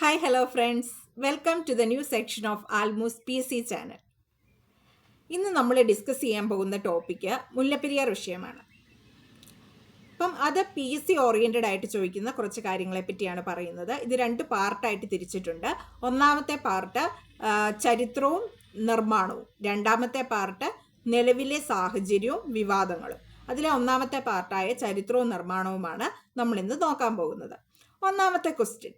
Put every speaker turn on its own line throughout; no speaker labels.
Hi, hello friends. Welcome to the new section of Almus PC channel. ഇന്ന് നമ്മൾ discuss ചെയ്യാൻ പോകുന്ന topic Mullaperiyar വിഷയമാണ്. അപ്പം അത് PC ഓറിയൻറ്റഡ് ആയിട്ട് ചോദിക്കുന്ന കുറച്ച് കാര്യങ്ങളെ പറ്റിയാണ് പറയുന്നത്. ഇത് രണ്ട് പാർട്ടായിട്ട് തിരിച്ചിട്ടുണ്ട്. ഒന്നാമത്തെ പാർട്ട് ചരിത്രവും നിർമ്മാണവും, രണ്ടാമത്തെ പാർട്ട് നിലവിലെ സാഹചര്യവും വിവാദങ്ങളും. അതിലെ ഒന്നാമത്തെ പാർട്ടായ ചരിത്രവും നിർമ്മാണവുമാണ് നമ്മളിന്ന് നോക്കാൻ പോകുന്നത്. ഒന്നാമത്തെ ക്വസ്റ്റ്യൻ,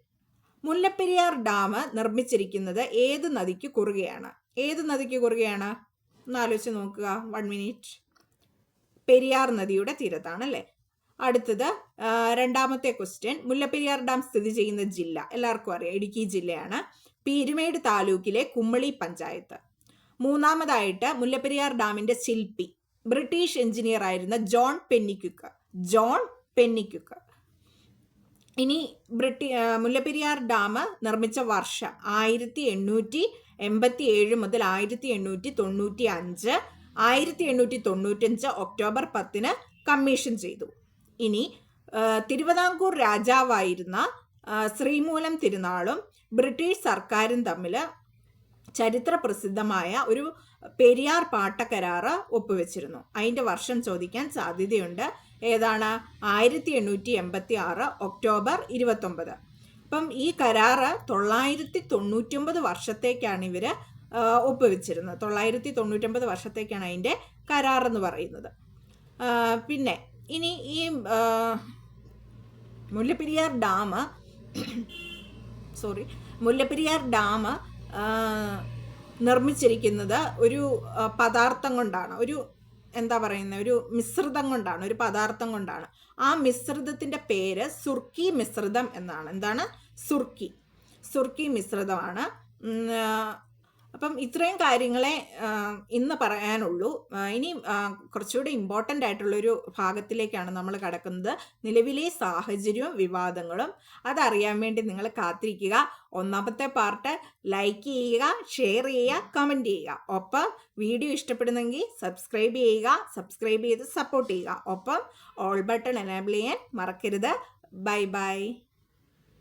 മുല്ലപ്പെരിയാർ ഡാം നിർമ്മിച്ചിരിക്കുന്നത് ഏത് നദിക്ക് കുറുകെയാണ്? ഏത് നദിക്ക് കുറുകെയാണ് ഒന്ന് ആലോചിച്ച് നോക്കുക. 1 മിനിറ്റ്. പെരിയാർ നദിയുടെ തീരത്താണല്ലേ. അടുത്തത് രണ്ടാമത്തെ ക്വസ്റ്റ്യൻ, മുല്ലപ്പെരിയാർ ഡാം സ്ഥിതി ചെയ്യുന്ന ജില്ല എല്ലാവർക്കും അറിയാം, ഇടുക്കി ജില്ലയാണ്. പീരുമേട് താലൂക്കിലെ കുമ്മളി പഞ്ചായത്ത്. മൂന്നാമതായിട്ട് മുല്ലപ്പെരിയാർ ഡാമിന്റെ ശില്പി ബ്രിട്ടീഷ് എഞ്ചിനീയർ ആയിരുന്ന ജോൺ പെന്നിക്യുക്ക്. ഇനി മുല്ലപ്പെരിയാർ ഡാം നിർമ്മിച്ച വർഷം 1887 മുതൽ 1895. 1895 ഒക്ടോബർ 10 കമ്മീഷൻ ചെയ്തു. ഇനി തിരുവിതാംകൂർ രാജാവായിരുന്ന ശ്രീമൂലം തിരുനാളും ബ്രിട്ടീഷ് സർക്കാരും തമ്മിൽ ചരിത്ര പ്രസിദ്ധമായ ഒരു പെരിയാർ പാട്ടക്കരാറ് ഒപ്പുവെച്ചിരുന്നു. അതിൻ്റെ വർഷം ചോദിക്കാൻ സാധ്യതയുണ്ട്. ഏതാണ്? 1886 ഒക്ടോബർ 29. അപ്പം ഈ കരാറ് 999 വർഷത്തേക്കാണ് ഇവർ ഒപ്പുവെച്ചിരുന്നത്. 999 വർഷത്തേക്കാണ് അതിൻ്റെ കരാറെന്ന് പറയുന്നത്. പിന്നെ ഇനി ഈ മുല്ലപ്പെരിയാർ ഡാം നിർമ്മിച്ചിരിക്കുന്നത് ഒരു പദാർത്ഥം കൊണ്ടാണ്, ഒരു മിശ്രിതം കൊണ്ടാണ്, ഒരു പദാർത്ഥം കൊണ്ടാണ്. ആ മിശ്രിതത്തിൻ്റെ പേര് സുർക്കി മിശ്രിതം എന്നാണ്. എന്താണ്? സുർക്കി മിശ്രിതമാണ്. അപ്പം ഇത്രയും കാര്യങ്ങളെ ഇന്ന് പറയാനുള്ളൂ. ഇനി കുറച്ചുകൂടി ഇമ്പോർട്ടൻ്റ് ആയിട്ടുള്ളൊരു ഭാഗത്തിലേക്കാണ് നമ്മൾ കടക്കുന്നത്. നിലവിലെ സാഹചര്യവും വിവാദങ്ങളും. അതറിയാൻ വേണ്ടി നിങ്ങൾ കാത്തിരിക്കുക. ഒന്നാമത്തെ പാർട്ട് ലൈക്ക് ചെയ്യുക, ഷെയർ ചെയ്യുക, കമൻറ്റ് ചെയ്യുക. ഒപ്പം വീഡിയോ ഇഷ്ടപ്പെടുന്നെങ്കിൽ സബ്സ്ക്രൈബ് ചെയ്ത് സപ്പോർട്ട് ചെയ്യുക. ഒപ്പം ഓൾ ബട്ടൺ എനേബിൾ ചെയ്യാൻ മറക്കരുത്. Bye bye.